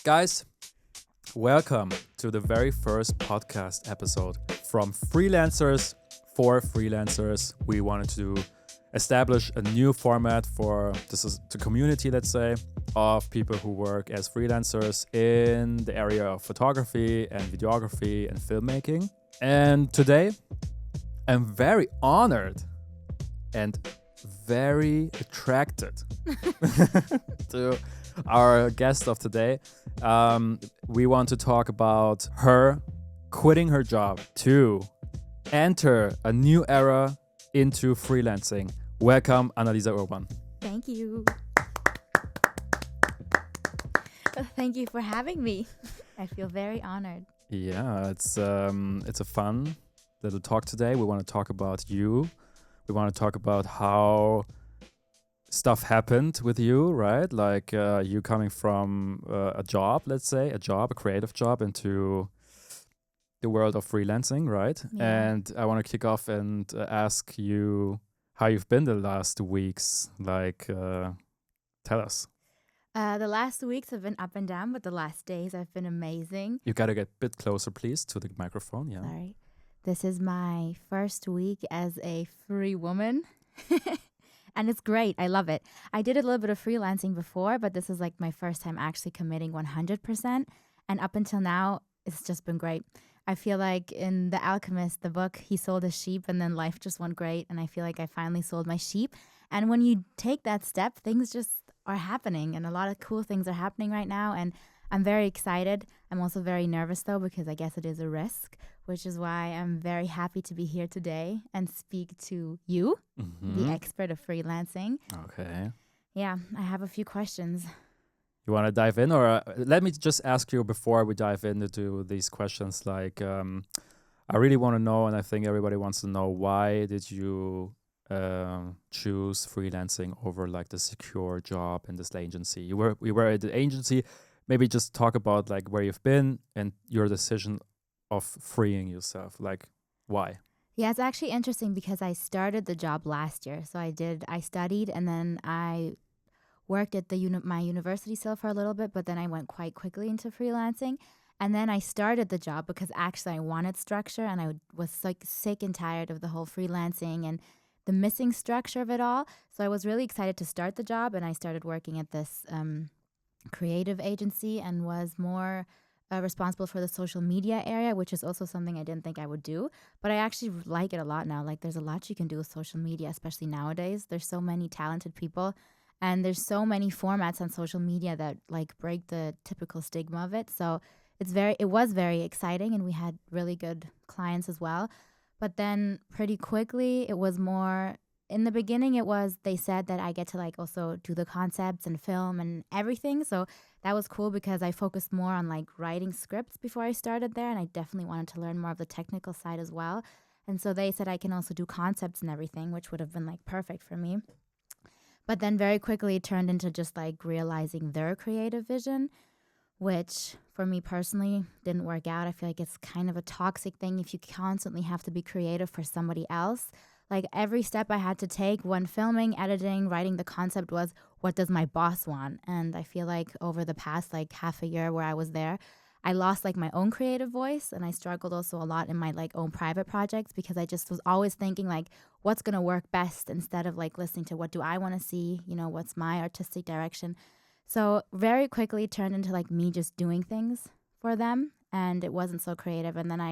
Guys, welcome to the very first podcast episode from Freelancers for Freelancers. We wanted to establish a new format for the community, let's say, of people who work as freelancers in the area of photography and videography and filmmaking. And today, I'm very honored and very attracted to our guest of today. We want to talk about her quitting her job to enter a new era into freelancing. Welcome, Annalisa Urban. Thank you. Thank you for having me. I feel very honored. Yeah, it's a fun little talk today. We want to talk about you. We want to talk about how stuff happened with you, right? Like you coming from a job, let's say, a creative job, into the world of freelancing, right? Yeah. And I want to kick off and ask you how you've been the last 2 weeks. Like, tell us. The last weeks have been up and down, but the last days have been amazing. You got to get a bit closer, please, to the microphone. Yeah. Sorry. This is my first week as a free woman. And it's great. I love it. I did a little bit of freelancing before, but this is like my first time actually committing 100%. And up until now, it's just been great. I feel like in The Alchemist, the book, he sold his sheep and then life just went great. And I feel like I finally sold my sheep. And when you take that step, things just are happening. And a lot of cool things are happening right now. And I'm very excited. I'm also very nervous, though, because I guess it is a risk, which is why I'm very happy to be here today and speak to you, the expert of freelancing. Okay. Yeah, I have a few questions. You want to dive in, or let me just ask you before we dive into these questions. Like, I really want to know, and I think everybody wants to know, why did you choose freelancing over like the secure job in this agency? We were at the agency. Maybe just talk about like where you've been and your decision of freeing yourself. Like, why? Yeah, it's actually interesting because I started the job last year. So I studied and then I worked at my university still for a little bit, but then I went quite quickly into freelancing. And then I started the job because actually I wanted structure and I was like sick and tired of the whole freelancing and the missing structure of it all. So I was really excited to start the job, and I started working at this creative agency and was more responsible for the social media area, which is also something I didn't think I would do. But I actually like it a lot now. Like, there's a lot you can do with social media, especially nowadays. There's so many talented people and there's so many formats on social media that like break the typical stigma of it. So it was very exciting, and we had really good clients as well. But then pretty quickly it was more, in the beginning they said that I get to like also do the concepts and film and everything. So that was cool because I focused more on like writing scripts before I started there. And I definitely wanted to learn more of the technical side as well. And so they said I can also do concepts and everything, which would have been like perfect for me. But then very quickly it turned into just like realizing their creative vision, which for me personally didn't work out. I feel like it's kind of a toxic thing if you constantly have to be creative for somebody else. Like, every step I had to take when filming, editing, writing the concept was, what does my boss want? And I feel like over the past like half a year where I was there, I lost like my own creative voice, and I struggled also a lot in my like own private projects because I just was always thinking like, what's going to work best, instead of like listening to what do I want to see, what's my artistic direction. So very quickly it turned into like me just doing things for them, and it wasn't so creative. And then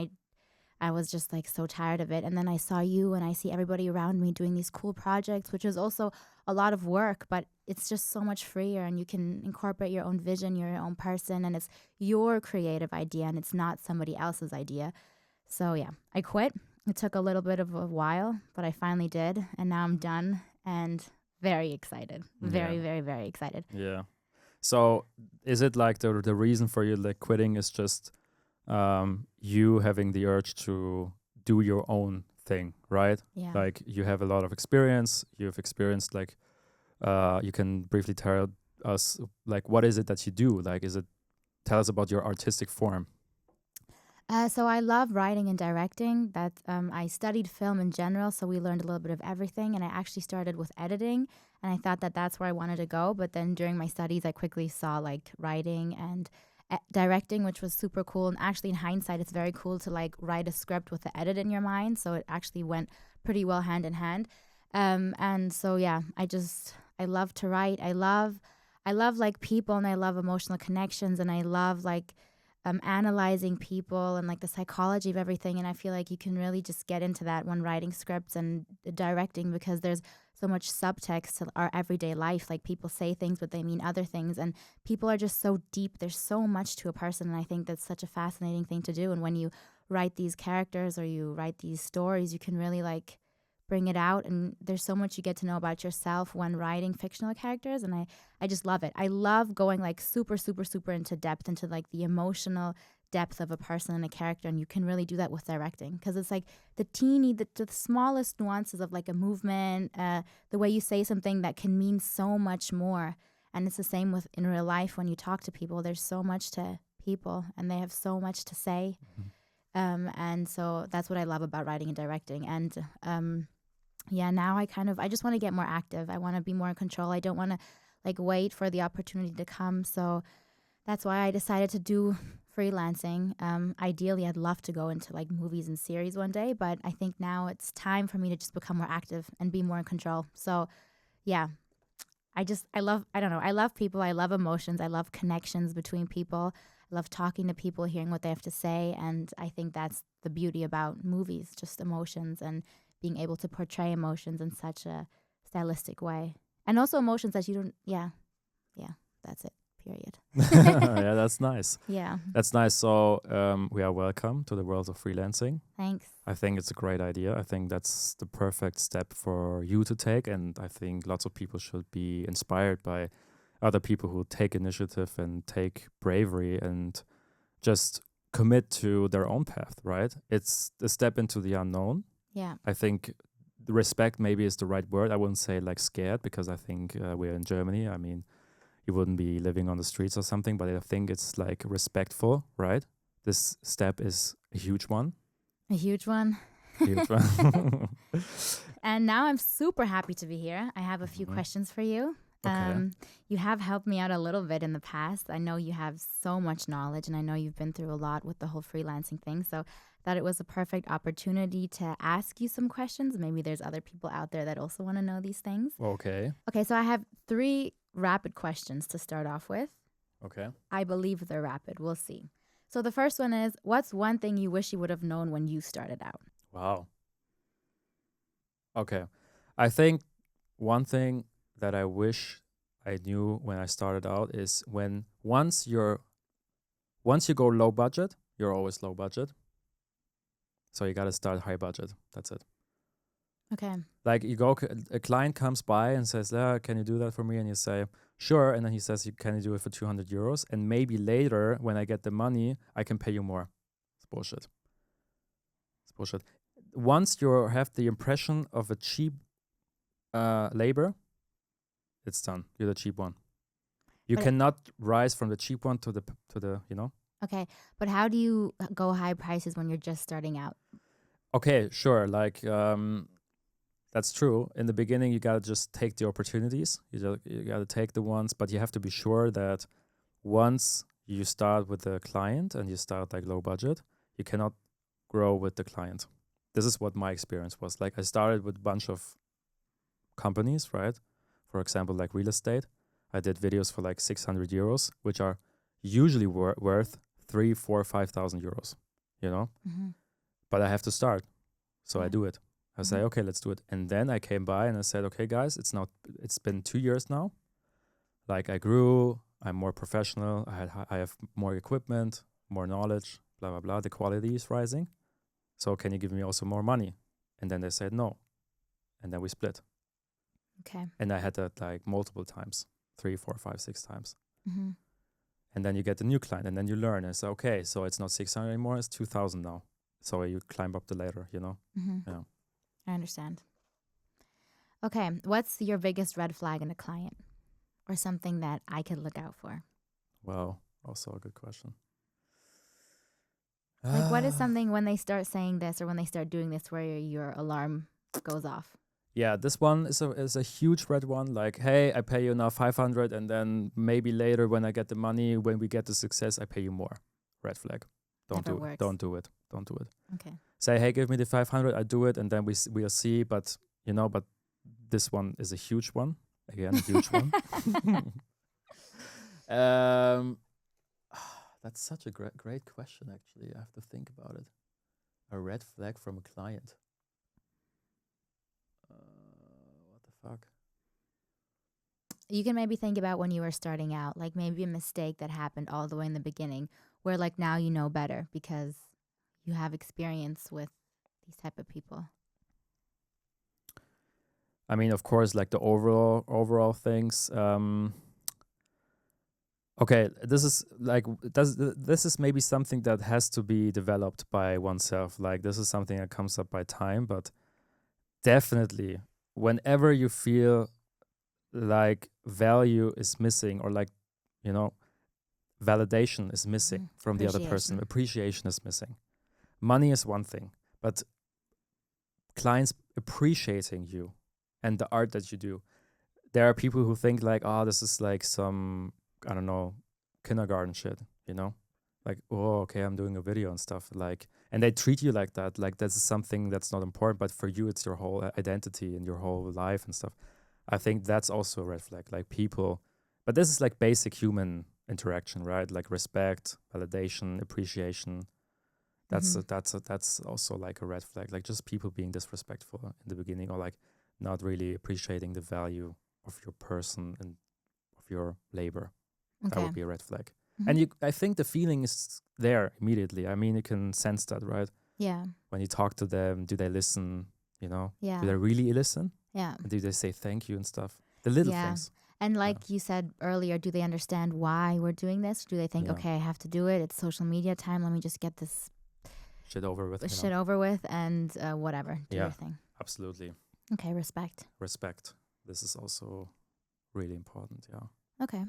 I was just like so tired of it. And then I saw you and I see everybody around me doing these cool projects, which is also a lot of work, but it's just so much freer, and you can incorporate your own vision, you're your own person, and it's your creative idea and it's not somebody else's idea. So yeah, I quit. It took a little bit of a while, but I finally did. And now I'm done and very excited. Very, very, very excited. Yeah. So is it like the reason for you like quitting is just you having the urge to do your own thing, right? Yeah. Like, you have a lot of experience. You've experienced like you can briefly tell us like what is it that you do? Like, tell us about your artistic form. So I love writing and directing. I studied film in general, so we learned a little bit of everything. And I actually started with editing, and I thought that that's where I wanted to go. But then during my studies, I quickly saw like writing and directing, which was super cool. And actually, in hindsight, it's very cool to like write a script with the edit in your mind. So it actually went pretty well hand in hand. And so yeah, I love to write. I love like people, and I love emotional connections, and I love like analyzing people and like the psychology of everything. And I feel like you can really just get into that when writing scripts and directing, because there's so much subtext to our everyday life. Like people say things, but they mean other things. And people are just so deep. There's so much to a person. And I think that's such a fascinating thing to do. And when you write these characters or you write these stories, you can really like bring it out. And there's so much you get to know about yourself when writing fictional characters. And I just love it. I love going like super, super, super into depth, into like the emotional depth of a person and a character. And you can really do that with directing, because it's like the smallest nuances of like a movement, the way you say something that can mean so much more. And it's the same with in real life when you talk to people. There's so much to people, and they have so much to say. And so that's what I love about writing and directing. And yeah, now I just want to get more active. I want to be more in control. I don't want to like wait for the opportunity to come. So that's why I decided to do freelancing. Ideally, I'd love to go into like movies and series one day, but I think now it's time for me to just become more active and be more in control. So yeah, I love people. I love emotions. I love connections between people. I love talking to people, hearing what they have to say. And I think that's the beauty about movies, just emotions and being able to portray emotions in such a stylistic way. And also emotions that you don't, yeah, that's it, period. Yeah, that's nice. Yeah. That's nice. So we are welcome to the world of freelancing. Thanks. I think it's a great idea. I think that's the perfect step for you to take. And I think lots of people should be inspired by other people who take initiative and take bravery and just commit to their own path, right? It's a step into the unknown. Yeah. I think the respect maybe is the right word. I wouldn't say like scared, because I think we're in Germany. I mean, you wouldn't be living on the streets or something, but I think it's like respectful, right? This step is a huge one. A huge one. Huge one. And now I'm super happy to be here. I have a few questions for you. Okay. You have helped me out a little bit in the past. I know you have so much knowledge, and I know you've been through a lot with the whole freelancing thing. So I thought it was a perfect opportunity to ask you some questions. Maybe there's other people out there that also want to know these things. Okay. Okay, so I have 3 rapid questions to start off with. Okay. I believe they're rapid. We'll see. So the first one is, what's one thing you wish you would have known when you started out? Wow. Okay. I think one thing that I wish I knew when I started out is once you go low budget, you're always low budget. So you got to start high budget. That's it. Okay. Like a client comes by and says, can you do that for me? And you say, sure. And then he says, can you do it for 200 euros? And maybe later when I get the money, I can pay you more. It's bullshit. It's bullshit. Once you have the impression of a cheap labor, it's done. You're the cheap one. You cannot rise from the cheap one to the Okay, but how do you go high prices when you're just starting out? Okay, sure. Like that's true. In the beginning, you gotta just take the opportunities. You gotta take the ones, but you have to be sure that once you start with the client and you start like low budget, you cannot grow with the client. This is what my experience was. Like I started with a bunch of companies, right? For example, like real estate. I did videos for like 600 euros, which are usually worth 3, 4, 5,000 euros, you know? Mm-hmm. But I have to start. So I Yeah. do it. I say, okay, let's do it. And then I came by and I said, okay, guys, it's been 2 years now. Like I grew, I'm more professional. I have more equipment, more knowledge, blah, blah, blah. The quality is rising. So can you give me also more money? And then they said no. And then we split. Okay. And I had that like multiple times, 3, 4, 5, 6 times. Mm-hmm. And then you get the new client and then you learn. And say, okay, so it's not 600 anymore, it's 2,000 now. So you climb up the ladder, you know? Mm-hmm. Yeah. I understand. Okay, what's your biggest red flag in a client, or something that I could look out for? Wow, also a good question. Like, what is something when they start saying this or when they start doing this where your alarm goes off? Yeah, this one is a huge red one. Like, hey, I pay you now 500, and then maybe later when I get the money, when we get the success, I pay you more. Red flag. Don't Never do it. works. Don't do it. Don't do it. Okay. Say, hey, give me the 500. I do it, and then we'll see. But but this one is a huge one. Again, a huge one. Um, that's such a great question. Actually, I have to think about it. A red flag from a client. What the fuck? You can maybe think about when you were starting out, like maybe a mistake that happened all the way in the beginning, where like now you know better because you have experience with these type of people. I mean, of course, like the overall things. Okay, this is maybe something that has to be developed by oneself. Like this is something that comes up by time, but definitely whenever you feel like value is missing, or like, validation is missing from the other person, appreciation is missing. Money is one thing, but clients appreciating you and the art that you do. There are people who think like, oh, this is like some, I don't know, kindergarten shit, like, oh, okay, I'm doing a video and stuff, like, and they treat you like that, like this is something that's not important, but for you, it's your whole identity and your whole life and stuff. I think that's also a red flag, like people, but this is like basic human interaction, right? Like respect, validation, appreciation. That's also like a red flag, like just people being disrespectful in the beginning, or like not really appreciating the value of your person and of your labor. Okay. That would be a red flag. And I think the feeling is there immediately. I mean, you can sense that, right? Yeah. When you talk to them, do they listen? Yeah. Do they really listen? Yeah. And do they say thank you and stuff? The little things. And like you said earlier, do they understand why we're doing this? Do they think, okay, I have to do it. It's social media time. Let me just get this shit over with. And whatever. Do your thing. Absolutely. Okay, respect. This is also really important, yeah. Okay.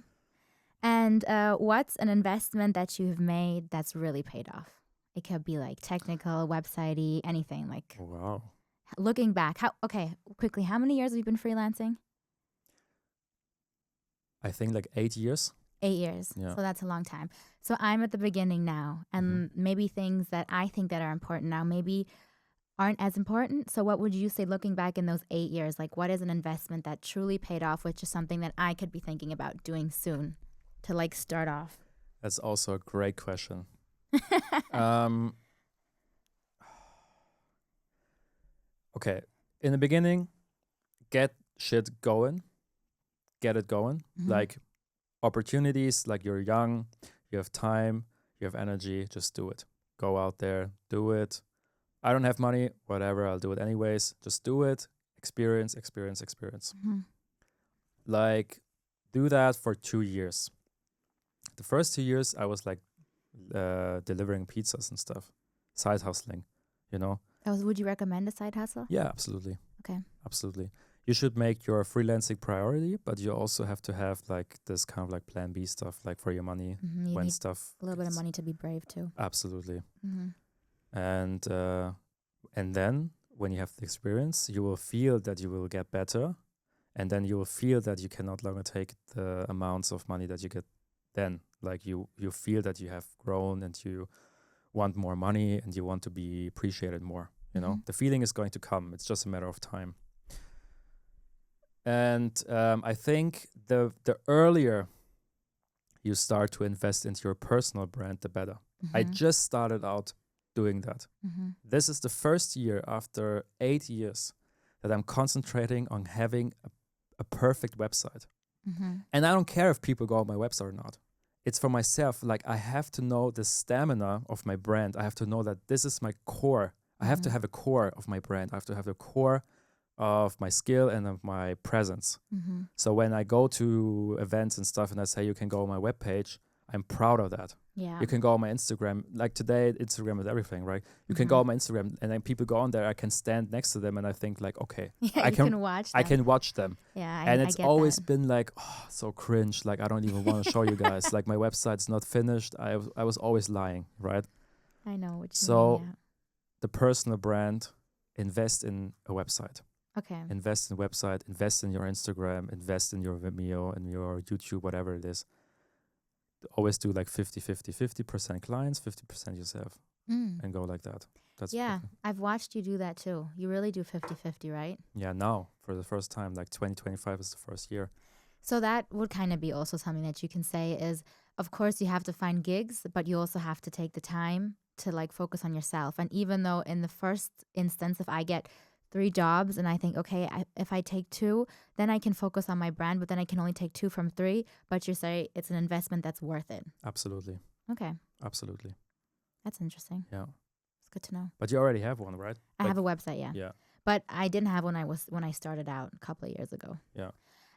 And what's an investment that you've made that's really paid off? It could be like technical, website-y, anything. Like, wow. Looking back, quickly, how many years have you been freelancing? I think like 8 years. 8 years. Yeah. So that's a long time. So I'm at the beginning now, and maybe things that I think that are important now maybe aren't as important. So what would you say looking back in those 8 years? Like, what is an investment that truly paid off, which is something that I could be thinking about doing soon to like start off? That's also a great question. Okay, in the beginning, get shit going. Get it going. Like opportunities, like you're young, you have time, you have energy, just do it. Go out there, do it. I don't have money, whatever, I'll do it anyways. Just do it. Experience. Like, do that for 2 years. The first 2 years, I was like delivering pizzas and stuff, side hustling, you know? Would you recommend a side hustle? Yeah, absolutely. Okay. Absolutely. You should make your freelancing priority, but you also have to have like this kind of like plan B stuff, like for your money You when need stuff. a little bit of money to be brave too. Absolutely. And then when you have the experience, you will feel that you will get better, and then you will feel that you can no longer take the amounts of money that you get then. Like you feel that you have grown and you want more money and you want to be appreciated more. You know, the feeling is going to come. It's just a matter of time. And I think the earlier you start to invest into your personal brand, the better. I just started out doing that. This is the first year after 8 years that I'm concentrating on having a perfect website. And I don't care if people go on my website or not. It's for myself. Like, I have to know the stamina of my brand. I have to know that this is my core. I have to have a core of my brand. I have to have the core of my skill and of my presence. So when I go to events and stuff and I say, you can go on my webpage, I'm proud of that. Yeah. You can go on my Instagram. Like today, Instagram is everything, right? You can go on my Instagram, and then people go on there. I can stand next to them and I think like, okay, I can watch them. I can watch them. Yeah, and it's I get always that. been like, oh, so cringe. Like, I don't even want to show you guys. Like, my website's not finished. I was always lying, right? I know what you So mean. the personal brand, invest in a website. Okay. Invest in website, invest in your Instagram, invest in your Vimeo and your YouTube, whatever it is. Always do like 50-50, 50% clients, 50% yourself, and go like that. That's Yeah, perfect. I've watched you do that too. You really do 50-50, right? Yeah, now for the first time, like 2025 is the first year. So that would kind of be also something that you can say is, of course, you have to find gigs, but you also have to take the time to like focus on yourself. And even though in the first instance, if I get 3 jobs and I think, okay, if I take 2, then I can focus on my brand, but then I can only take 2 from 3. But you say it's an investment that's worth it. Absolutely. Okay, Absolutely. that's interesting. Yeah. It's good to know. But you already have one, right? I have a website, yeah. Yeah. But I didn't have when I started out a couple of years ago. Yeah.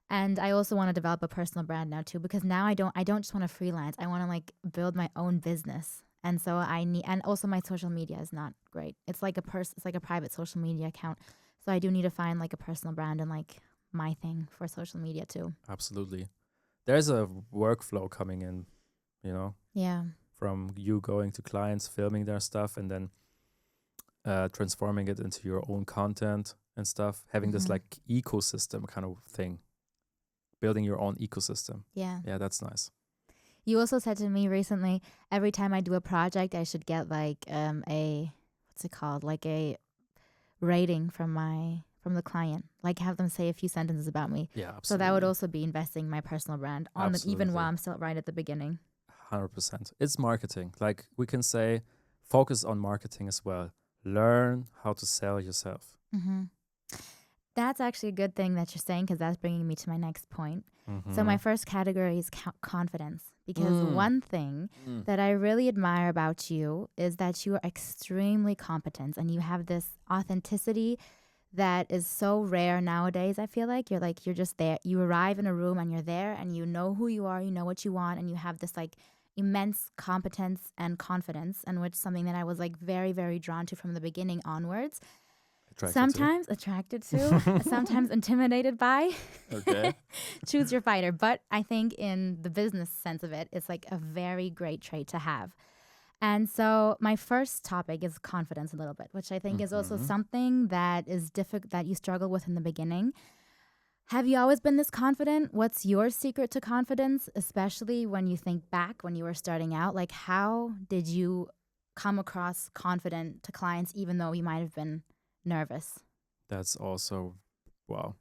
And I also want to develop a personal brand now too, because now I don't just want to freelance. I want to like build my own business. And so and also my social media is not great. It's like it's like a private social media account. So I do need to find like a personal brand and like my thing for social media too. Absolutely. There's a workflow coming in, you know, Yeah. from you going to clients, filming their stuff, and then transforming it into your own content and stuff. Having this like ecosystem kind of thing. Building your own ecosystem. Yeah. Yeah, that's nice. You also said to me recently, every time I do a project, I should get like what's it called? Like a rating from the client. Like have them say a few sentences about me. Yeah, absolutely. So that would also be investing in my personal brand on it, even while I'm still right at the beginning. 100%. It's marketing. Like we can say, focus on marketing as well. Learn how to sell yourself. Mm-hmm. That's actually a good thing that you're saying, because that's bringing me to my next point. So my first category is confidence, because one thing that I really admire about you is that you are extremely competent and you have this authenticity that is so rare nowadays. I feel like you're just there. You arrive in a room and you're there and you know who you are, you know what you want, and you have this like immense competence and confidence, and which is something that I was like very, very drawn to from the beginning onwards. Sometimes attracted to, sometimes intimidated by. Okay. Choose your fighter. But I think in the business sense of it, it's like a very great trait to have. And so my first topic is confidence a little bit, which I think is also something that is difficult, that you struggle with in the beginning. Have you always been this confident? What's your secret to confidence, especially when you think back when you were starting out? Like, how did you come across confident to clients, even though you might have been nervous? That's also, wow.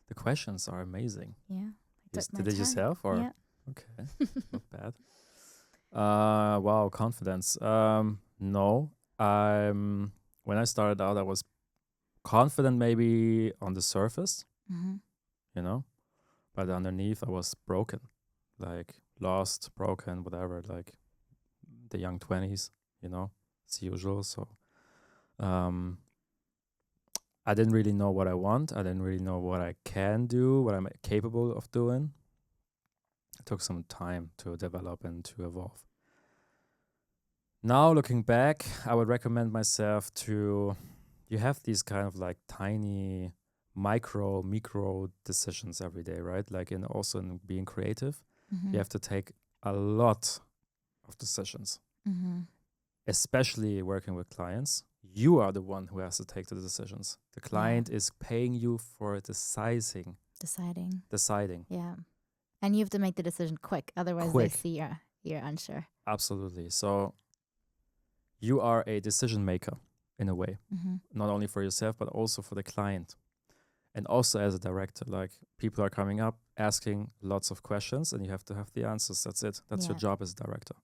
The questions are amazing. Yeah. Did it yourself or? Yeah. Okay, not bad. Wow, confidence. No, when I started out, I was confident maybe on the surface, you know, but underneath I was broken, like lost, broken, whatever, like the young 20s, you know, it's usual. So, I didn't really know what I want. I didn't really know what I can do, what I'm capable of doing. It took some time to develop and to evolve. Now, looking back, I would recommend myself to, you have these kind of like tiny micro decisions every day, right? Like also in being creative, you have to take a lot of decisions, especially working with clients. You are the one who has to take the decisions. The client is paying you for deciding. Yeah. And you have to make the decision quick. Otherwise, they see you're unsure. Absolutely. So you are a decision maker in a way, not only for yourself, but also for the client. And also as a director, like people are coming up asking lots of questions and you have to have the answers. That's it. That's your job as a director.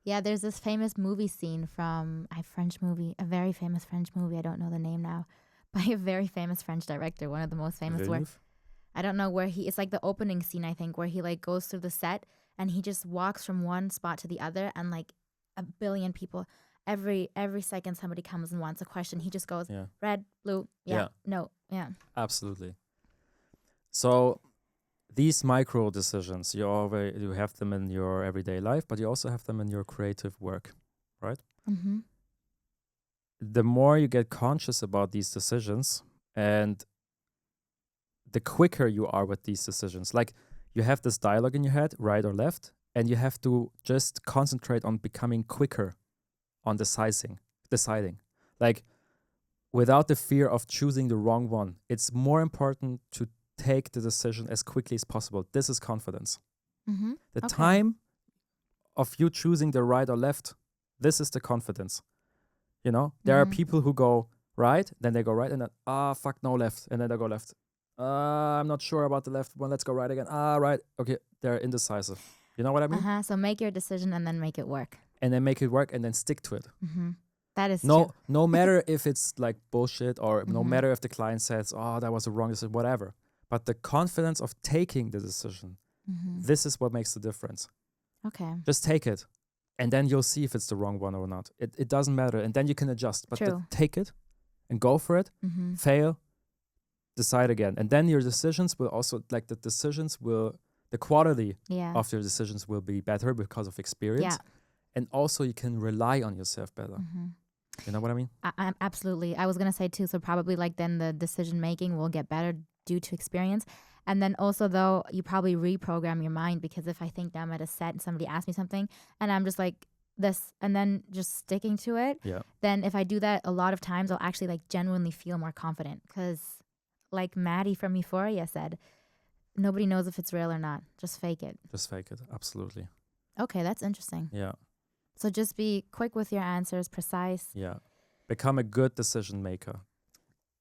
Yeah, there's this famous movie scene from a very famous French movie. I don't know the name now, by a very famous French director, one of the most famous. Where I don't know where it's like the opening scene, I think, where he like goes through the set and he just walks from one spot to the other, and like a billion people, every second somebody comes and wants a question. He just goes red, blue, no, Absolutely. So these micro decisions, you have them in your everyday life, but you also have them in your creative work, right? The more you get conscious about these decisions, and the quicker you are with these decisions, like you have this dialogue in your head, right or left, and you have to just concentrate on becoming quicker on deciding. Like without the fear of choosing the wrong one. It's more important to take the decision as quickly as possible. This is confidence. Mm-hmm. The Okay. time of you choosing the right or left, this is the confidence. You know, there are Mhm. people who go right, then they go right, and then, fuck, no, left. And then they go left. I'm not sure about the left one. Let's go right again. Right. Okay. They're indecisive. You know what I mean? Uh-huh. So make your decision and then make it work. And then make it work and then stick to it. Mm-hmm. That is No, true. no matter if it's like bullshit or no Mhm. matter if the client says, that was a wrong decision, whatever. But the confidence of taking the decision, Mm-hmm. this is what makes the difference. Okay. Just take it. And then you'll see if it's the wrong one or not. It doesn't matter. And then you can adjust. But True. take it and go for it. Mm-hmm. Fail, decide again. And then your decisions will also, like the quality Yeah. of your decisions will be better because of experience. Yeah. And also you can rely on yourself better. Mm-hmm. You know what I mean? I'm absolutely. I was gonna say too. So probably like then the decision making will get better due to experience, and then also though you probably reprogram your mind, because if I think that I'm at a set and somebody asks me something and I'm just like this and then just sticking to it, Yeah. then if I do that a lot of times, I'll actually like genuinely feel more confident. Because like Maddie from Euphoria said, nobody knows if it's real or not. Just fake it. Just fake it. Absolutely. Okay, that's interesting. Yeah. So just be quick with your answers, precise. Yeah. Become a good decision maker.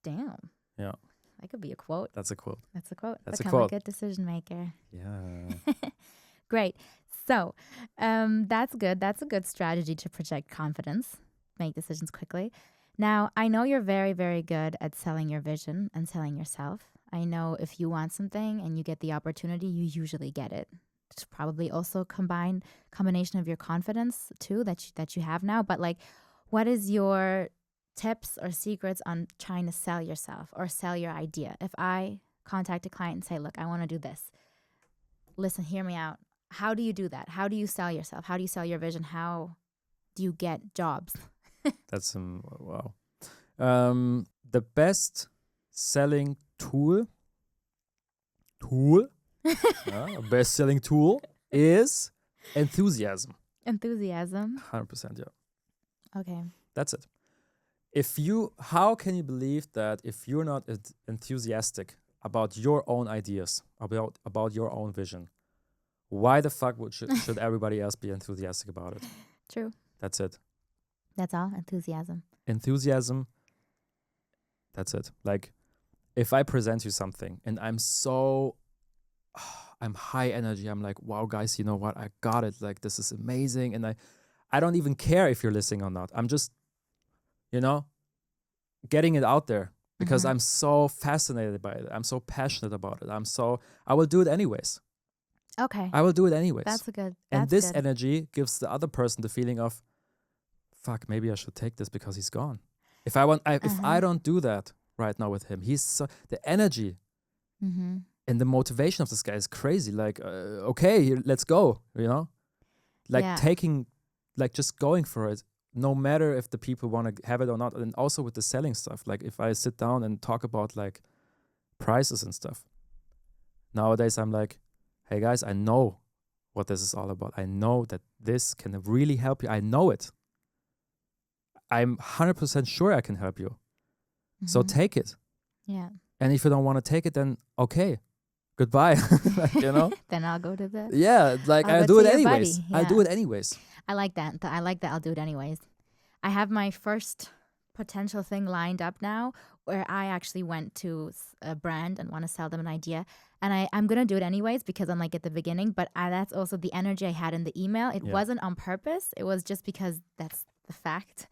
Damn. Yeah. That could be a quote. That's a quote. That's a quote. That's a Become quote. a good decision maker. Yeah. Great. So that's good. That's a good strategy to project confidence, make decisions quickly. Now, I know you're very, very good at selling your vision and selling yourself. I know if you want something and you get the opportunity, you usually get it. It's probably also combination of your confidence too that you have now. But like, what is your tips or secrets on trying to sell yourself or sell your idea? If I contact a client and say, look, I want to do this. Listen, hear me out. How do you do that? How do you sell yourself? How do you sell your vision? How do you get jobs? That's wow. The best selling tool, best selling tool is enthusiasm. Enthusiasm. 100%. Yeah. Okay. That's it. How can you believe that if you're not enthusiastic about your own ideas, about your own vision, why the fuck should everybody else be enthusiastic about it? True. That's it. That's all. Enthusiasm. Enthusiasm. That's it. Like, if I present you something and I'm high energy, I'm like, wow, guys, you know what? I got it. Like, this is amazing. And I don't even care if you're listening or not. I'm just, getting it out there because Mhm. I'm so fascinated by it. I'm so passionate about it. I will do it anyways. Okay. I will do it anyways. That's a good. And That's this good. energy gives the other person the feeling of, fuck, maybe I should take this because he's gone. If I don't do that right now with him, the energy Mm-hmm. and the motivation of this guy is crazy. Like, okay, let's go, Like Yeah. just going for it, no matter if the people want to have it or not. And also with the selling stuff, like if I sit down and talk about like prices and stuff, nowadays I'm like, hey guys, I know what this is all about. I know that this can really help you. I know it. I'm 100% sure I can help you. So Mhm. take it. Yeah. And if you don't want to take it, then okay, goodbye. Then I'll go to the. Yeah, like I'll I'll go do to it your anyways. buddy, I'll do yeah. it anyways. I like that. I like that. I'll do it anyways. I have my first potential thing lined up now, where I actually went to a brand and want to sell them an idea, and I'm gonna do it anyways because I'm like at the beginning. But that's also the energy I had in the email. It Yeah. wasn't on purpose. It was just because that's the fact.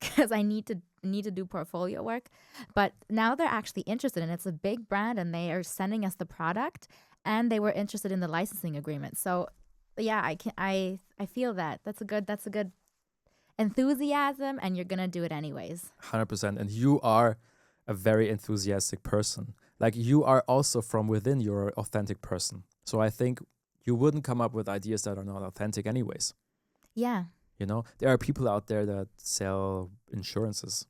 Because I need to do portfolio work. But now they're actually interested, and it's a big brand, and they are sending us the product, and they were interested in the licensing agreement. So yeah, I feel that. That's a good enthusiasm, and you're gonna do it anyways. 100%. And you are a very enthusiastic person. Like you are also from within, you're an authentic person. So I think you wouldn't come up with ideas that are not authentic anyways. Yeah. There are people out there that sell insurances.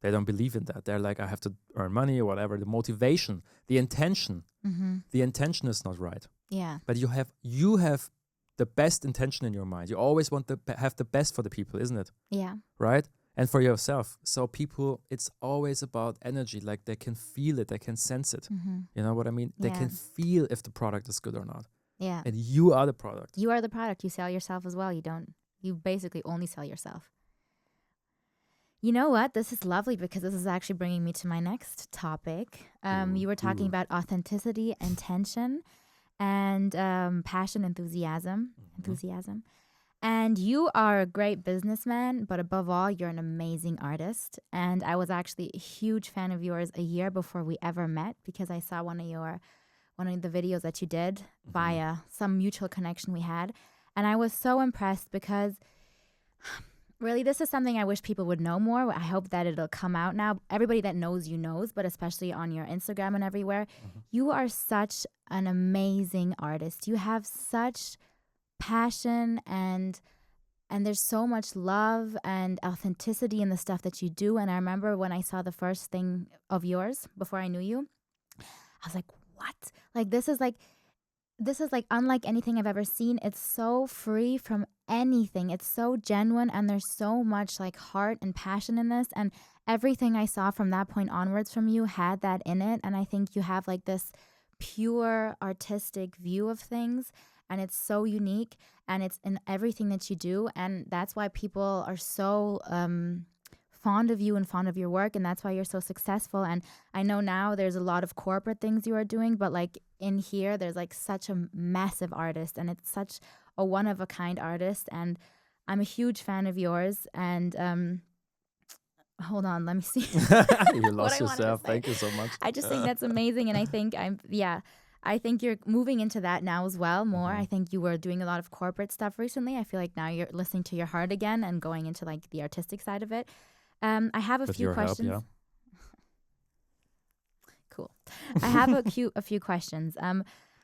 They don't believe in that. They're like, I have to earn money or whatever. The motivation, the intention is not right. Yeah. But you have the best intention in your mind. You always want to have the best for the people, isn't it? Yeah. Right? and for yourself. So people, it's always about energy. Like they can feel it, they can sense it. You know what I mean? They Yeah. can feel if the product is good or not. Yeah. And you are the product. You are the product. You sell yourself as well. You basically only sell yourself. You know what? This is lovely because this is actually bringing me to my next topic. You were talking about authenticity, intention, and passion, enthusiasm. And you are a great businessman, but above all, you're an amazing artist. And I was actually a huge fan of yours a year before we ever met because I saw one of the videos that you did via some mutual connection we had. And I was so impressed because really, this is something I wish people would know more. I hope that it'll come out now. Everybody that knows you knows, but especially on your Instagram and everywhere, you are such an amazing artist. You have such passion and there's so much love and authenticity in the stuff that you do. And I remember when I saw the first thing of yours before I knew you, I was like, what? Like this is like unlike anything I've ever seen. It's so free from anything. It's so genuine and there's so much like heart and passion in this. And everything I saw from that point onwards from you had that in it. And I think you have like this pure artistic view of things. And it's so unique and it's in everything that you do. And that's why people are so fond of you and fond of your work. And that's why you're so successful. And I know now there's a lot of corporate things you are doing, but like in here, there's like such a massive artist and it's such a one-of-a-kind artist. And I'm a huge fan of yours. And hold on, let me see. You lost yourself. Thank you so much. I just think that's amazing. And I think I think you're moving into that now as well more. I think you were doing a lot of corporate stuff recently. I feel like now you're listening to your heart again and going into like the artistic side of it. I have a few questions. Help, yeah. Cool. I have a few questions.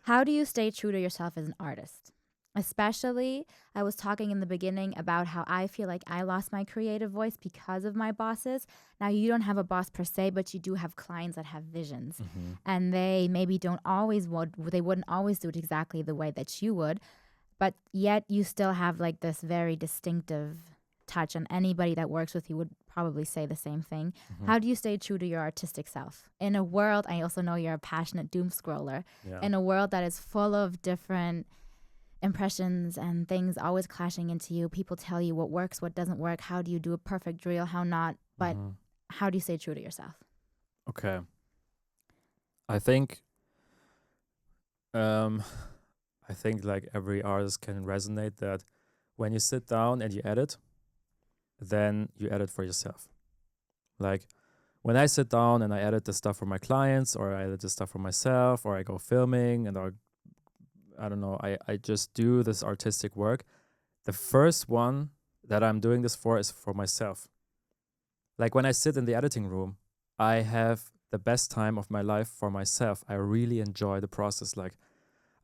How do you stay true to yourself as an artist? Especially, I was talking in the beginning about how I feel like I lost my creative voice because of my bosses. Now, you don't have a boss per se, but you do have clients that have visions. And they maybe they wouldn't always do it exactly the way that you would. But yet, you still have like this very distinctive touch. And anybody that works with you would probably say the same thing. How do you stay true to your artistic self? In a world, I also know you're a passionate doom scroller. Yeah. In a world that is full of different impressions and things always clashing into you. People tell you what works, what doesn't work. How do you do a perfect reel? How not? But how do you stay true to yourself? Okay. I think like every artist can resonate that when you sit down and you edit, then you edit for yourself. Like when I sit down and I edit the stuff for my clients or I edit the stuff for myself or I go filming and I don't know, I just do this artistic work. The first one that I'm doing this for is for myself. Like when I sit in the editing room, I have the best time of my life for myself. I really enjoy the process. Like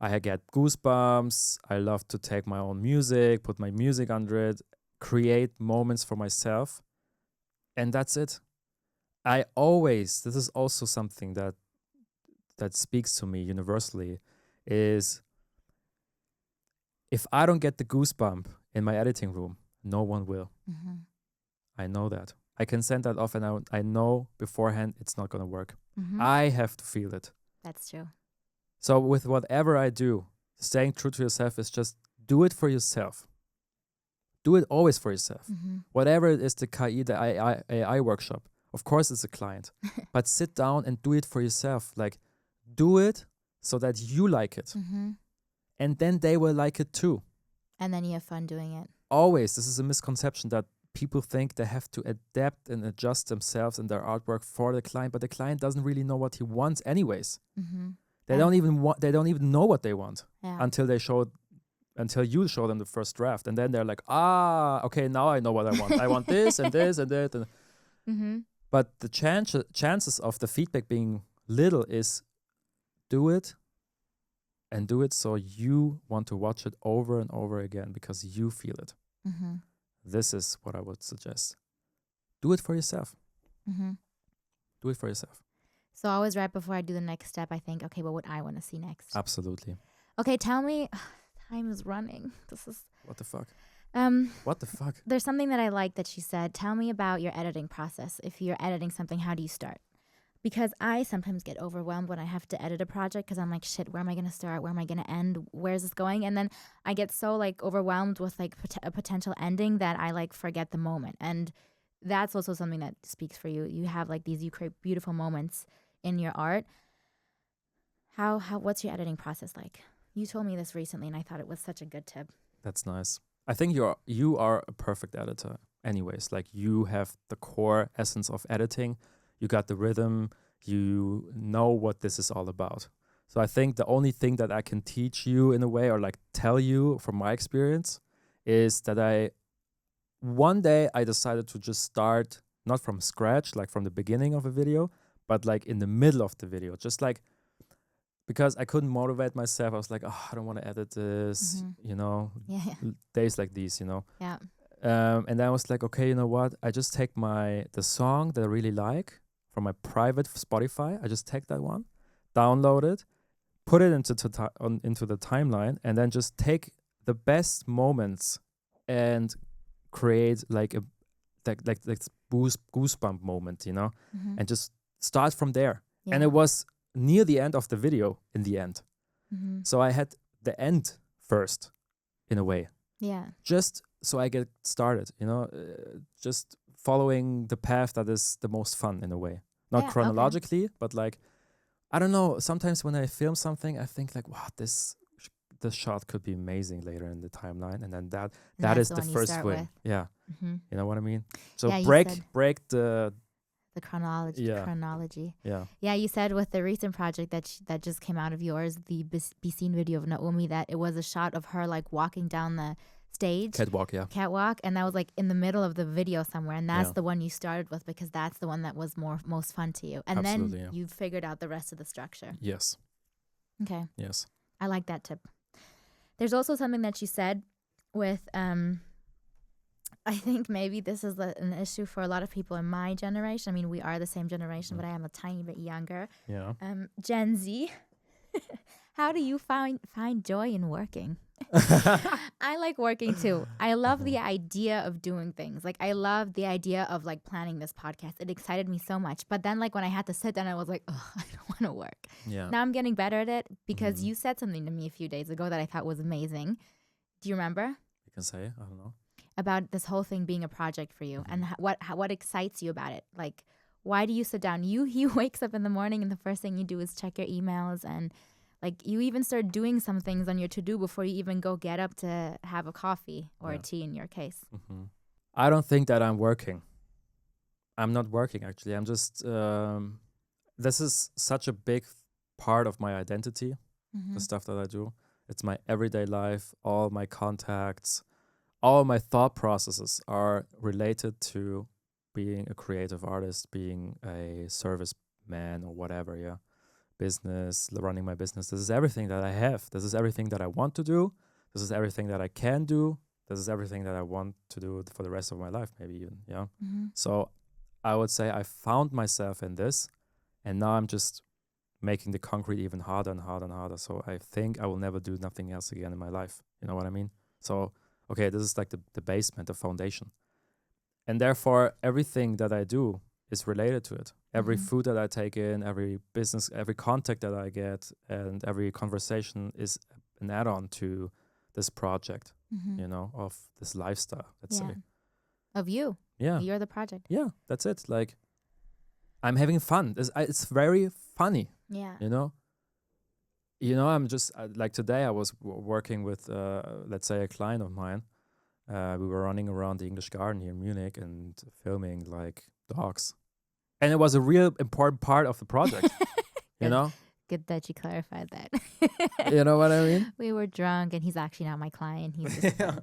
I get goosebumps. I love to take my own music, put my music under it, create moments for myself. And that's it. This is also something that speaks to me universally, is if I don't get the goosebump in my editing room, no one will. I know that. I can send that off and I know beforehand it's not going to work. I have to feel it. That's true. So with whatever I do, staying true to yourself is just do it for yourself. Do it always for yourself. Whatever it is, the KI, the AI workshop, of course it's a client. But sit down and do it for yourself. Like do it so that you like it. And then they will like it too. And then you have fun doing it. Always. This is a misconception that people think they have to adapt and adjust themselves and their artwork for the client, but the client doesn't really know what he wants anyways. They don't even know what they want until you show them the first draft. And then they're like, okay, now I know what I want. I want this and this and that. But the chances of the feedback being little is do it. And do it so you want to watch it over and over again because you feel it. This is what I would suggest. Do it for yourself. Do it for yourself. So always right before I do the next step, I think, okay, what would I want to see next? Absolutely. Okay, tell me, time is running. What the fuck? What the fuck? There's something that I like that she said. Tell me about your editing process. If you're editing something, how do you start? Because I sometimes get overwhelmed when I have to edit a project because I'm like, shit, where am I going to start? Where am I going to end? Where's this going? And then I get so like overwhelmed with like a potential ending that I like forget the moment. And that's also something that speaks for you. You have like you create beautiful moments in your art. What's your editing process like? You told me this recently and I thought it was such a good tip. That's nice. I think you are a perfect editor anyways. Like you have the core essence of editing. You got the rhythm, you know what this is all about. So I think the only thing that I can teach you in a way or like tell you from my experience is that one day I decided to just start not from scratch, like from the beginning of a video, but like in the middle of the video, just like because I couldn't motivate myself. I was like, oh, I don't want to edit this, days like these, Yeah. And then I was like, okay, you know what? I just take the song that I really like from my private Spotify. I just take that one, download it, put it into the timeline, and then just take the best moments and create like a goosebump moment, and just start from there. Yeah. And it was near the end of the video in the end. Mm-hmm. So I had the end first, in a way. Yeah. Just so I get started, just following the path that is the most fun in a way. Not chronologically, but like, I don't know. Sometimes when I film something, I think like, wow, this shot could be amazing later in the timeline. And then that is the first win. Yeah. Mm-hmm. You know what I mean? So yeah, break the chronology. Yeah. Yeah, you said with the recent project that just came out of yours, the Be Seen video of Naomi, that it was a shot of her like walking down the stage. Catwalk. And that was like in the middle of the video somewhere. And that's the one you started with because that's the one that was most fun to you. And Absolutely, then you figured out the rest of the structure. Yes. Okay. Yes. I like that tip. There's also something that you said with, I think maybe this is an issue for a lot of people in my generation. I mean, we are the same generation, but I am a tiny bit younger. Yeah. Gen Z. How do you find joy in working? I like working too. I love the idea of doing things. Like I love the idea of like planning this podcast. It excited me so much. But then like when I had to sit down, I was like, oh, I don't want to work. Yeah. Now I'm getting better at it because you said something to me a few days ago that I thought was amazing. Do you remember? You can say, I don't know. About this whole thing being a project for you and what excites you about it. Like, why do you sit down? He wakes up in the morning and the first thing you do is check your emails and like you even start doing some things on your to-do before you even go get up to have a coffee or a tea in your case. Mm-hmm. I don't think that I'm working. I'm not working, actually. I'm just, this is such a big part of my identity, the stuff that I do. It's my everyday life, all my contacts, all my thought processes are related to being a creative artist, being a service man or whatever, business, running my business. This is everything that I have. This is everything that I want to do. This is everything that I can do. This is everything that I want to do for the rest of my life, maybe even, So I would say I found myself in this, and now I'm just making the concrete even harder and harder and harder. So I think I will never do nothing else again in my life. You know what I mean? So, okay, this is like the basement, the foundation. And therefore, everything that I do is related to it. Every food that I take in, every business, every contact that I get, and every conversation is an add-on to this project, of this lifestyle, let's say. Of you. Yeah. You're the project. Yeah, that's it. Like, I'm having fun. It's very funny. Yeah. I'm just, like today I was working with, let's say, a client of mine. We were running around the English Garden here in Munich and filming like dogs. And it was a real important part of the project, Good that you clarified that. You know what I mean? We were drunk and he's actually not my client. He's just a friend.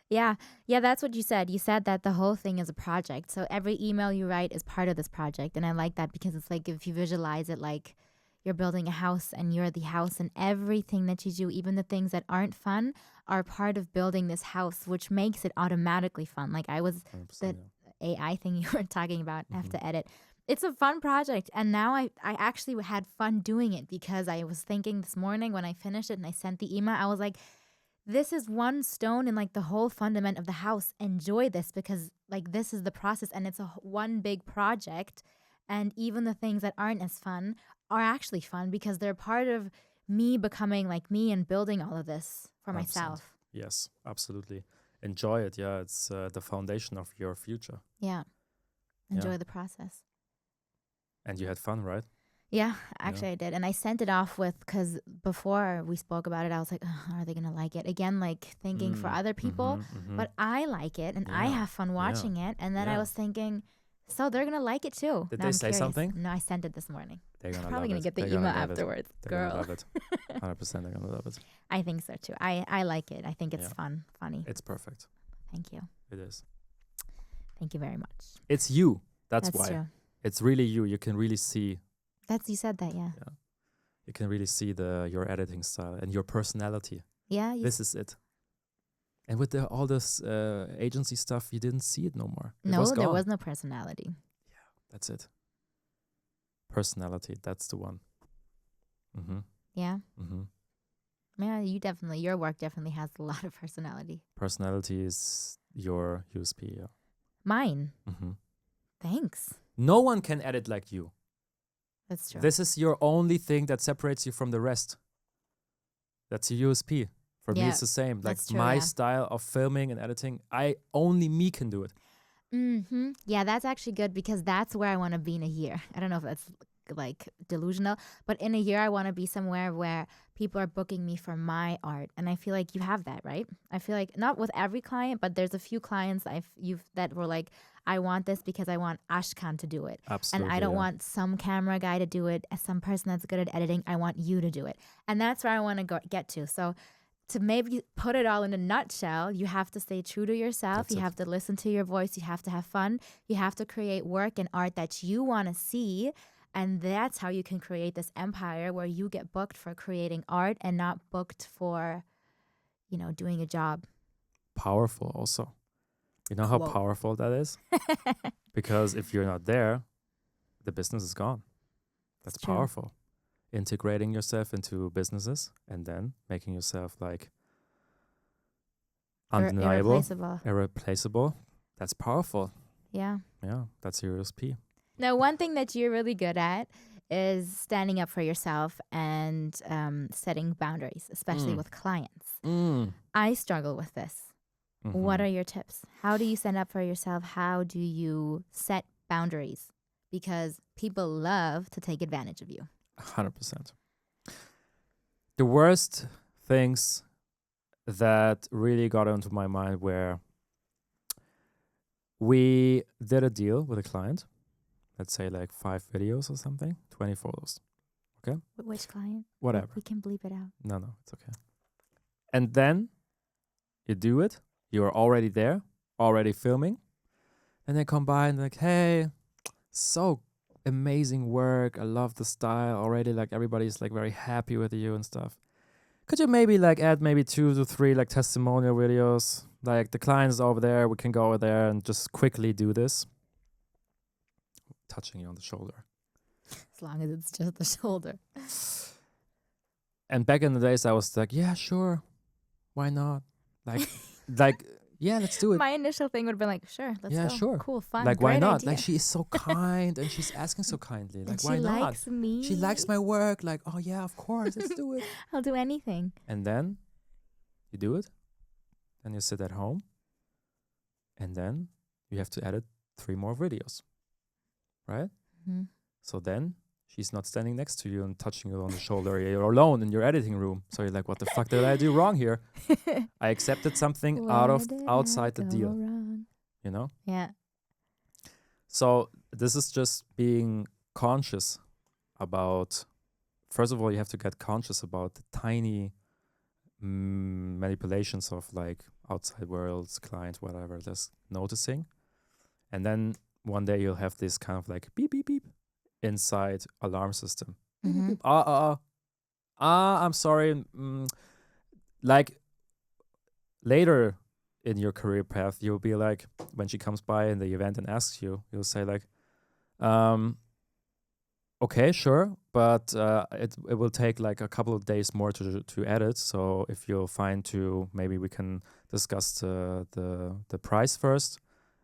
Yeah, that's what you said. You said that the whole thing is a project. So every email you write is part of this project. And I like that because it's like if you visualize it like you're building a house and you're the house and everything that you do, even the things that aren't fun, are part of building this house, which makes it automatically fun. Like I was the AI thing you were talking about, have to edit. It's a fun project. And now I actually had fun doing it because I was thinking this morning when I finished it and I sent the email, I was like, this is one stone in like the whole fundament of the house. Enjoy this because like this is the process and it's one big project. And even the things that aren't as fun are actually fun because they're part of me becoming like me and building all of this for 100%. myself. Yes, absolutely. Enjoy it. Yeah, it's the foundation of your future. Yeah. Enjoy the process. And you had fun, right? Yeah, actually I did. And I sent it off because before we spoke about it, I was like, are they going to like it? Again, like thinking for other people, but I like it and I have fun watching it. And then I was thinking, so they're going to like it too. Did now they I'm say curious. something? No, I sent it this morning. They're going to Probably love going to it. get the They're email gonna love afterwards. They're Girl. going to love it. 100% they're going to love it. I think so too. I like it. I think it's fun, funny. It's perfect. Thank you. It is. Thank you very much. It's you. That's why. True. It's really you. You can really see. You said that, yeah. You can really see your editing style and your personality. Yeah. This is it. And with all this agency stuff, you didn't see it no more. There was no personality. Yeah, that's it. Personality, that's the one. Mm-hmm. Yeah. Mm-hmm. Yeah, your work definitely has a lot of personality. Personality is your USP, yeah. Mine. Mm-hmm. Thanks. No one can edit like you. That's true. This is your only thing that separates you from the rest. That's your USP. For me, it's the same. Like true, my style of filming and editing, only me can do it. Mm-hmm. Yeah, that's actually good because that's where I want to be in a year. I don't know if that's like delusional, but in a year I want to be somewhere where people are booking me for my art, and I feel like you have that, right? I feel like not with every client, but there's a few clients that were like, I want this because I want Ashkan to do it. Absolutely. And I don't want some camera guy to do it as some person that's good at editing. I want you to do it. And that's where I want to get to. So to maybe put it all in a nutshell, you have to stay true to yourself. You have to listen to your voice. You have to have fun. You have to create work and art that you want to see. And that's how you can create this empire where you get booked for creating art and not booked for, doing a job. Powerful also. You know how powerful that is? Because if you're not there, the business is gone. That's powerful. Integrating yourself into businesses and then making yourself like undeniable, irreplaceable. That's powerful. Yeah. Yeah, that's your USP. Now, one thing that you're really good at is standing up for yourself and setting boundaries, especially with clients. I struggle with this. Mm-hmm. What are your tips? How do you stand up for yourself? How do you set boundaries? Because people love to take advantage of you. 100%. The worst things that really got into my mind were we did a deal with a client, let's say like 5 videos or something, 20 photos. Okay? Which client? Whatever. We can bleep it out. No, it's okay. And then you do it. You're already there, already filming. And they come by and like, hey, so amazing work. I love the style already. Like everybody's like very happy with you and stuff. Could you maybe like add maybe 2 to 3 like testimonial videos? Like the client's over there. We can go over there and just quickly do this. Touching you on the shoulder. As long as it's just the shoulder. And back in the days, I was like, yeah, sure. Why not? Like, yeah, let's do it. My initial thing would have been like, sure, let's go. Yeah, sure. Cool, fun. Like, why not? Idea. Like, she is so kind and she's asking so kindly. Like, why not? She likes me. She likes my work. Like, oh yeah, of course, let's do it. I'll do anything. And then you do it. Then you sit at home. And then you have to edit 3 more videos. Right? Mm-hmm. So then she's not standing next to you and touching you on the shoulder. You're alone in your editing room. So you're like, what the fuck did I do wrong here? I accepted something outside the deal. Wrong? You know? Yeah. So this is just being conscious about, first of all, you have to get conscious about the tiny manipulations of like outside worlds, clients, whatever, just noticing. And then one day you'll have this kind of like beep, beep, beep inside alarm system. Mm-hmm. I'm sorry. Like later in your career path, you'll be like, when she comes by in the event and asks you, you'll say like, Okay, sure, but it will take like a couple of days more to edit. So if you're fine to, maybe we can discuss the price first,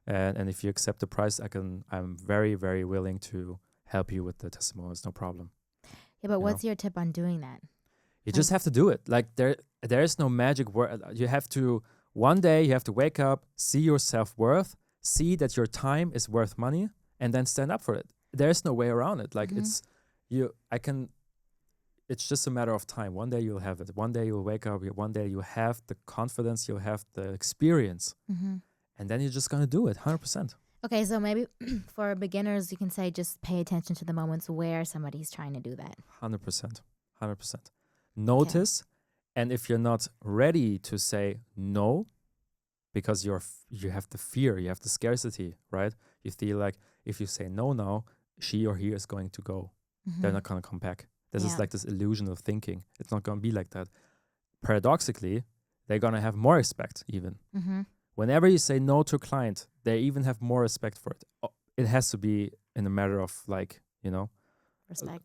and if you accept the price, I'm very very willing to help you with the testimonials. No problem. Yeah, but You what's your tip on doing that? You just have to do it. Like there is no magic word. You have to, one day you have to wake up, see your self-worth, see that your time is worth money, and then stand up for it. There's no way around it. Like it's just a matter of time. One day you'll have it. One day you'll wake up. One day you'll have the confidence, you'll have the experience. And then you're just going to do it 100%. Okay, so maybe for beginners, you can say just pay attention to the moments where somebody's trying to do that. 100%. 100%. Notice, and if you're not ready to say no, because you have the fear, you have the scarcity, right? You feel like if you say no now, she or he is going to go. They're not going to come back. This is like this illusion of thinking. It's not going to be like that. Paradoxically, they're going to have more respect even. Whenever you say no to a client, they even have more respect for it. It has to be in a matter of like,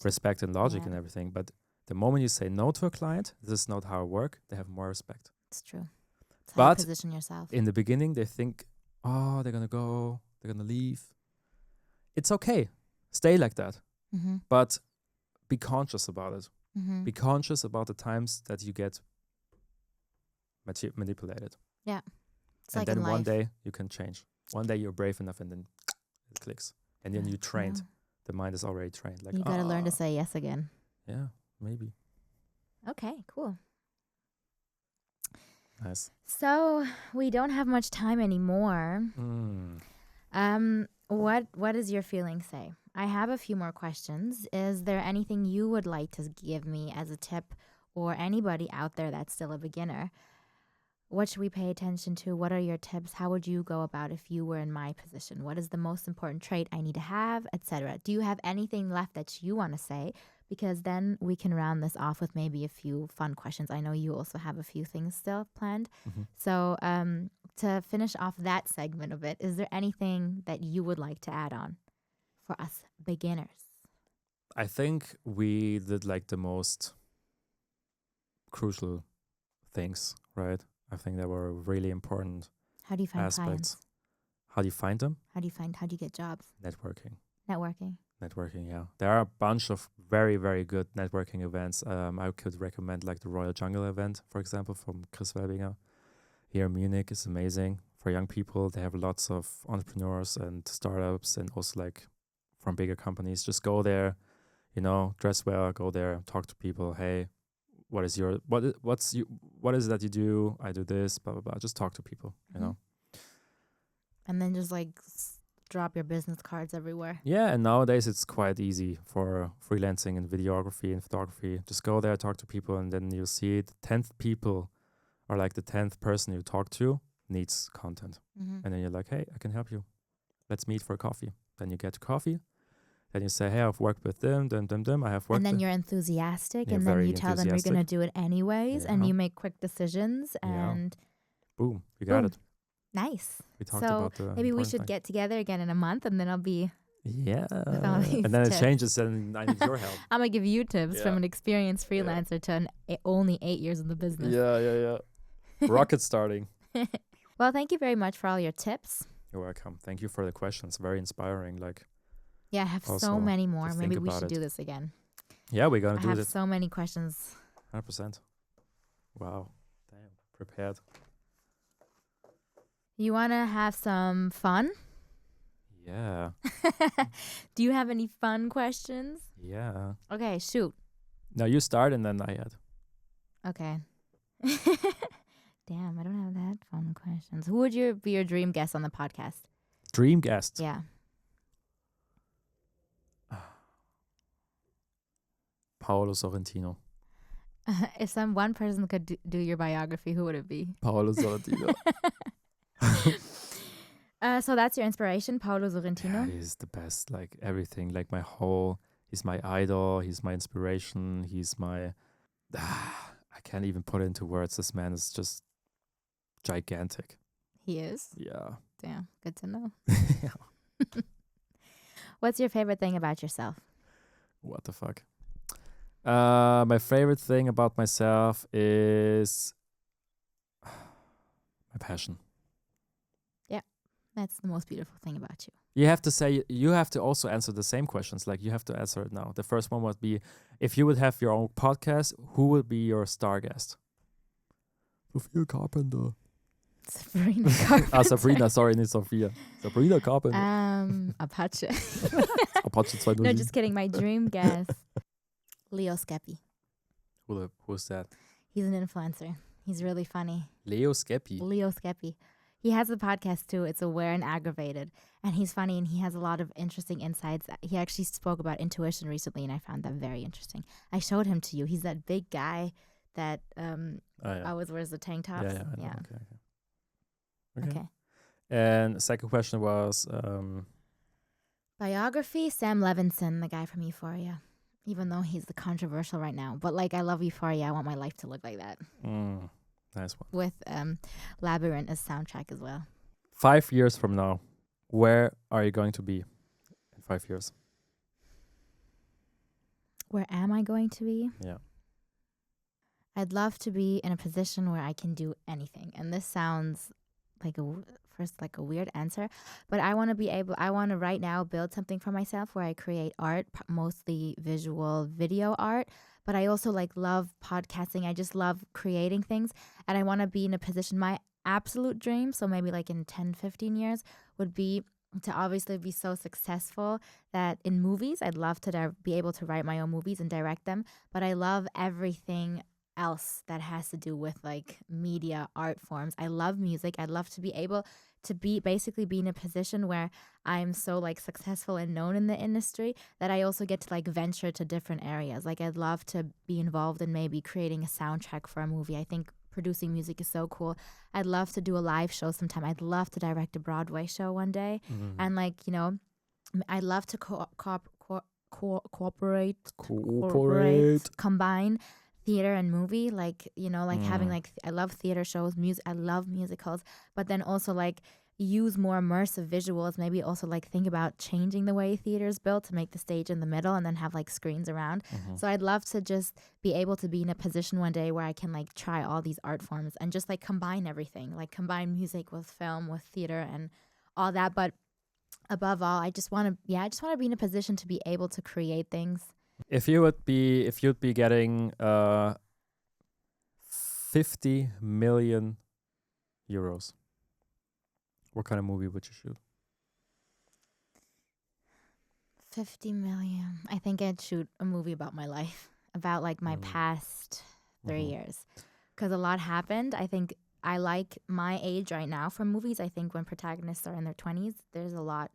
respect and logic and everything. But the moment you say no to a client, this is not how it works, they have more respect. It's true. It's how But you position yourself. In the beginning, they think, oh, they're going to go, they're going to leave. It's okay. Stay like that. But be conscious about it. Be conscious about the times that you get manipulated. Yeah. It's and like then in one life. day you can change. One day you're brave enough and then it clicks. And then you trained. The mind is already trained. Like, you got to learn to say yes again. Yeah, maybe. Okay, cool. Nice. So we don't have much time anymore. What does your feeling say? I have a few more questions. Is there anything you would like to give me as a tip, or anybody out there that's still a beginner? What should we pay attention to? What are your tips? How would you go about if you were in my position? What is the most important trait I need to have, etc.? Do you have anything left that you want to say? Because then we can round this off with maybe a few fun questions. I know you also have a few things still planned. So to finish off that segment of it, is there anything that you would like to add on for us beginners? I think we did like the most crucial things, right? I think that were really important. How do you find aspects. clients? How do you find them? How do you get jobs? Networking, yeah. There are a bunch of very, very good networking events. I could recommend like the Royal Jungle event, for example, from Chris Welbinger. Here in Munich is amazing for young people. They have lots of entrepreneurs and startups and also like from bigger companies. Just go there, dress well, go there, talk to people. Hey, what is it that you do? I do this, blah, blah, blah. Just talk to people, you know. And then just like drop your business cards everywhere. Yeah, and nowadays it's quite easy for freelancing and videography and photography. Just go there, talk to people, and then you'll see the 10th people or like the 10th person you talk to needs content. And then you're like, hey, I can help you. Let's meet for a coffee. Then you get to coffee. Then you say, hey, I've worked with them, I have worked. And then with you're enthusiastic, and then you tell them you're going to do it anyways, and you make quick decisions, and boom, you got it. Nice. We talked about maybe we should get together again in a month, and then I'll be with all these and then tips. It changes, and I need your help. I'm gonna give you tips from an experienced freelancer to only 8 years in the business. Yeah. Rocket starting. Well, thank you very much for all your tips. You're welcome. Thank you for the questions. Very inspiring. I have so many more. Maybe we should do this again. Yeah, we're gonna do I it. have so many questions. 100%. Wow. Damn. Prepared. You want to have some fun? Yeah. Do you have any fun questions? Yeah. Okay, shoot. No, you start and then I add. Okay. Damn, I don't have that fun questions. Who would be your dream guest on the podcast? Dream guest? Yeah. Paolo Sorrentino. If one person could do your biography, who would it be? Paolo Sorrentino. So that's your inspiration, Paolo Sorrentino? Yeah, he's the best. Like everything. Like he's my idol. He's my inspiration. He's my... I can't even put it into words. This man is just gigantic. He is? Yeah. Damn, good to know. Yeah. What's your favorite thing about yourself? What the fuck? My favorite thing about myself is my passion. That's the most beautiful thing about you. You have to say, you have to also answer the same questions. Like you have to answer it now. The first one would be, if you would have your own podcast, who would be your star guest? Sophia Carpenter. Sabrina Carpenter. Sabrina, sorry, nicht Sophia. Sabrina Carpenter. Apache. Apache 207. No, just kidding. My dream guest, Leo Skepi. Who's that? He's an influencer. He's really funny. Leo Skepi. Leo Skepi. He has a podcast too. It's Aware and Aggravated. And he's funny and he has a lot of interesting insights. He actually spoke about intuition recently and I found that very interesting. I showed him to you. He's that big guy that always wears the tank tops. Yeah. Okay. And second question was Biography, Sam Levinson, the guy from Euphoria. Even though he's the controversial right now. But like I love Euphoria. I want my life to look like that. Nice one. With Labyrinth as soundtrack as well. 5 years from now, where are you going to be in 5 years? Where am I going to be? Yeah. I'd love to be in a position where I can do anything. And this sounds like a weird answer, but I want to right now build something for myself where I create art, mostly visual video art. But I also love podcasting. I just love creating things. And I want to be in a position, my absolute dream, so maybe in 10, 15 years, would be to obviously be so successful that in movies, I'd love to be able to write my own movies and direct them. But I love everything else that has to do with media, art forms. I love music. I'd love to be able to be in a position where I'm so successful and known in the industry that I also get to venture to different areas. I'd love to be involved in maybe creating a soundtrack for a movie. I think producing music is so cool. I'd love to do a live show sometime. I'd love to direct a Broadway show one day. And I'd love to combine theater and movie, having I love theater shows, music, I love musicals, but then also use more immersive visuals, maybe also think about changing the way theater is built to make the stage in the middle and then have screens around. So I'd love to just be able to be in a position one day where I can try all these art forms and just combine everything, combine music with film, with theater and all that. But above all, I just want to be in a position to be able to create things. If you'd be getting 50 million euros, what kind of movie would you shoot? 50 million. I think I'd shoot a movie about my life, about my past 3 years, because a lot happened. I think I like my age right now for movies. I think when protagonists are in their 20s, there's a lot.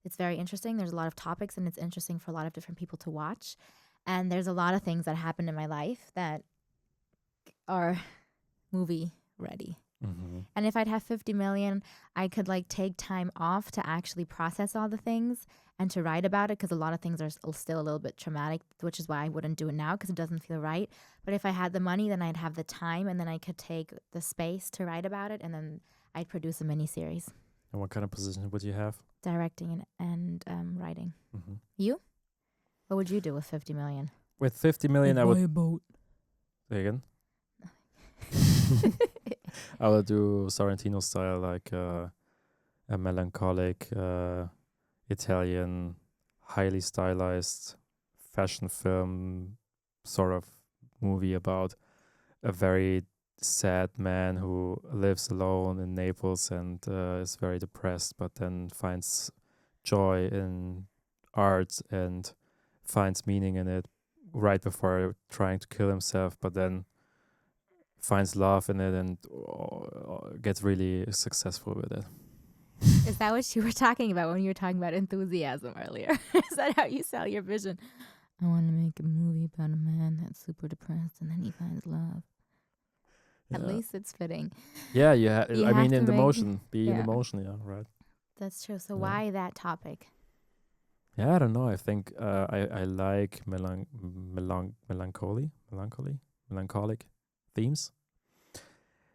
It's very interesting. There's a lot of topics and it's interesting for a lot of different people to watch. And there's a lot of things that happened in my life that are movie ready. And if I'd have 50 million, I could take time off to actually process all the things and to write about it, because a lot of things are still a little bit traumatic, which is why I wouldn't do it now because it doesn't feel right. But if I had the money, then I'd have the time and then I could take the space to write about it and then I'd produce a miniseries. And what kind of position would you have? Directing and writing. You? What would you do with 50 million? With 50 million, I would buy a boat. Say again? I would do Sorrentino style, a melancholic Italian, highly stylized fashion film sort of movie about a very sad man who lives alone in Naples and is very depressed, but then finds joy in art and finds meaning in it right before trying to kill himself, but then finds love in it and gets really successful with it. Is that what you were talking about when you were talking about enthusiasm earlier? Is that how you sell your vision? I want to make a movie about a man that's super depressed and then he finds love. Yeah. At least it's fitting. Yeah, I mean, in the motion. Be in Yeah. the motion, yeah, right. That's true. So Yeah. why that topic? Yeah, I don't know. I think I like melancholic themes.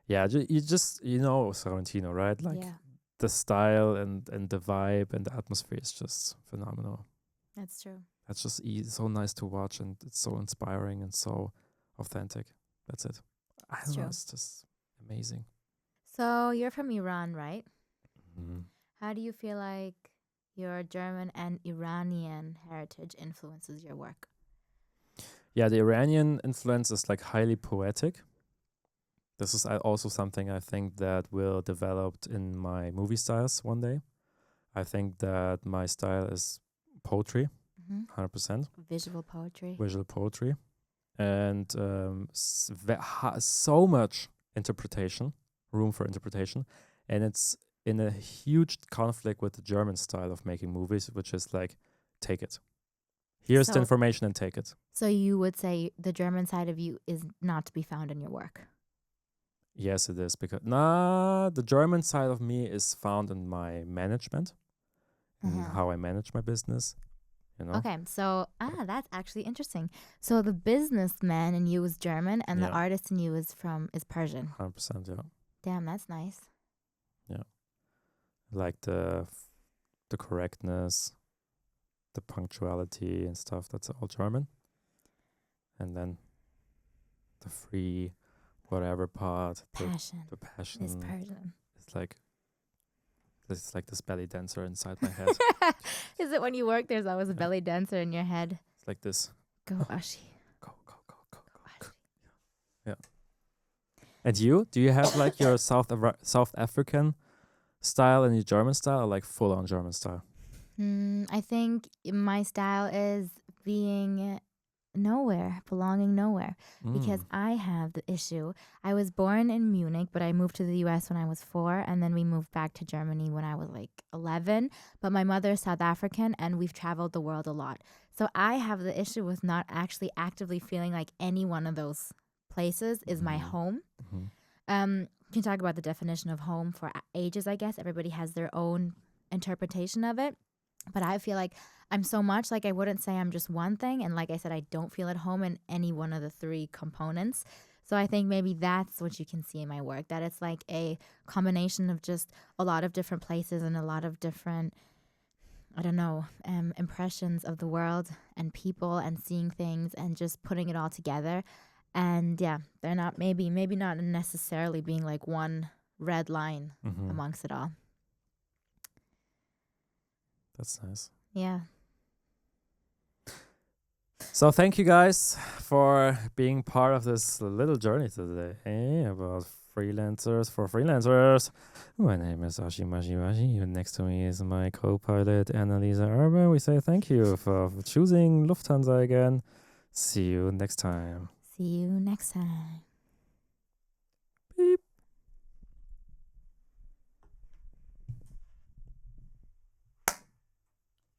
Yeah, you know Sorrentino, right? Yeah, The style and the vibe and the atmosphere is just phenomenal. that's true. that's just so nice to watch, and it's so inspiring and so authentic. That's it. I It's don't know. true. It's just amazing. So you're from Iran, right? Mhm. How do you feel like your German and Iranian heritage influences your work? Yeah, the Iranian influence is like highly poetic. This is also something I think that will develop in my movie styles one day. I think that my style is poetry, Hmm. 100%, Visual poetry. visual poetry, and so much interpretation, room for interpretation. And it's in a huge conflict with the German style of making movies, which is like, take it. Here's the So, information and take it. so you would say the German side of you is not to be found in your work. Yes, it is, because the German side of me is found in my management and Uh-huh. how I manage my business. You know. Okay, so that's actually interesting. So the businessman in you is German, and the Yeah. artist in you is Persian. 100%, yeah. Damn, that's nice. Like the correctness, the punctuality and stuff. That's all German. And then the free, whatever part, Passion the passion. is Persian. It's like this belly dancer inside my head. Is it when you work? There's always a belly dancer in your head. It's like this. Go Ashi. Go, go, go, go, Go go. Ashi. Yeah. And you? Do you have like your South African style and your German style, or like full on German style? I think my style is being nowhere, belonging nowhere, because I have the issue. I was born in Munich, but I moved to the US when I was 4, and then we moved back to Germany when I was like 11. But my mother is South African, and we've traveled the world a lot. So I have the issue with not actually actively feeling like any one of those places is my home. You can talk about the definition of home for ages, I guess. Everybody has their own interpretation of it. But I feel like I'm so much, like I wouldn't say I'm just one thing. And like I said, I don't feel at home in any one of the 3 components. So I think maybe that's what you can see in my work, that it's like a combination of just a lot of different places and a lot of different, I don't know, impressions of the world and people and seeing things and just putting it all together. And yeah, they're not maybe not necessarily being like one red line amongst it all. That's nice. Yeah. So thank you guys for being part of this little journey today about freelancers for freelancers. My name is Ashi Mashi Mashi, and next to me is my co-pilot Annalisa Urban. We say thank you for choosing Lufthansa again. See you next time. See you next time.